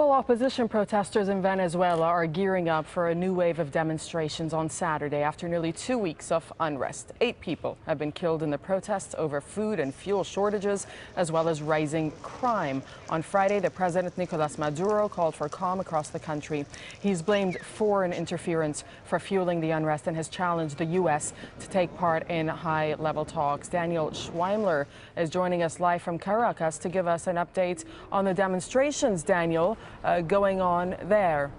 Well, opposition protesters in Venezuela are gearing up for a new wave of demonstrations on Saturday after nearly 2 weeks of unrest. 8 people have been killed in the protests over food and fuel shortages, as well as rising crime. On Friday, the president Nicolas Maduro called for calm across the country. He's blamed foreign interference for fueling the unrest and has challenged the U.S. to take part in high-level talks. Daniel Schweimler is joining us live from Caracas to give us an update on the demonstrations. Daniel, going on there?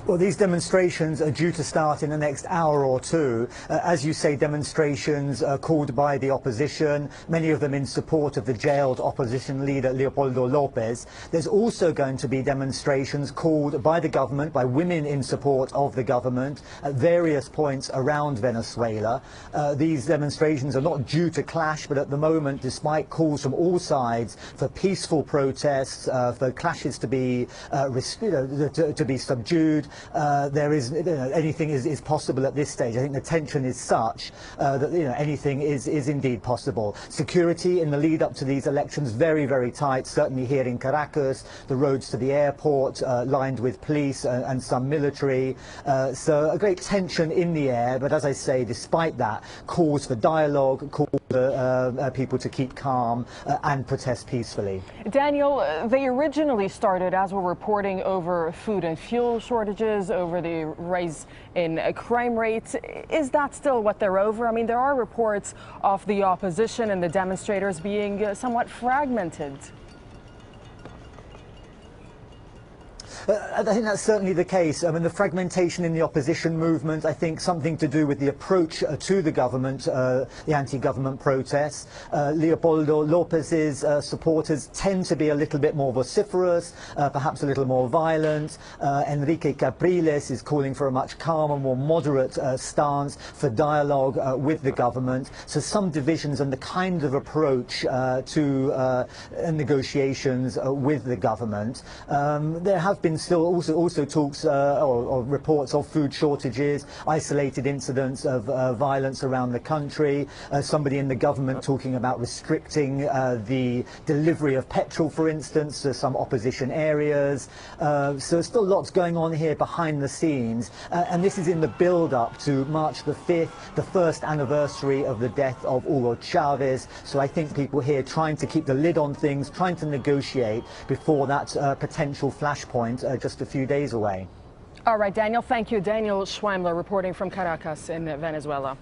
Well, these demonstrations are due to start in the next hour or two. As you say, demonstrations called by the opposition, many of them in support of the jailed opposition leader Leopoldo Lopez. There's also going to be demonstrations called by the government, by women in support of the government at various points around Venezuela. These demonstrations are not due to clash, but at the moment, despite calls from all sides for peaceful protests, for clashes to be subdued, there is anything is possible at this stage. I think the tension is such that anything is indeed possible. Security in the lead up to these elections very tight. Certainly here in Caracas, the roads to the airport lined with police and some military. So a great tension in the air. But as I say, despite that, calls for dialogue, calls for people to keep calm and protest peacefully. Daniel, they originally started, as we're reporting, over food and fuel shortages, over the rise in crime rates. Is that still what they're over? I mean, there are reports of the opposition and the demonstrators being somewhat fragmented. I think that's certainly the case. I mean, the fragmentation in the opposition movement, I think something to do with the approach to the government, the anti-government protests. Leopoldo Lopez's supporters tend to be a little bit more vociferous, perhaps a little more violent. Enrique Capriles is calling for a much calmer, more moderate stance for dialogue with the government. So some divisions and the kind of approach to negotiations with the government. There have been still also talks or reports of food shortages, isolated incidents of violence around the country, somebody in the government talking about restricting the delivery of petrol, for instance, to some opposition areas. So still lots going on here behind the scenes, and this is in the build-up to March the 5th, the first anniversary of the death of Hugo Chavez. So I think people here trying to keep the lid on things, trying to negotiate before that potential flashpoint just a few days away. All right, Daniel, thank you. Daniel Schweimler reporting from Caracas in Venezuela.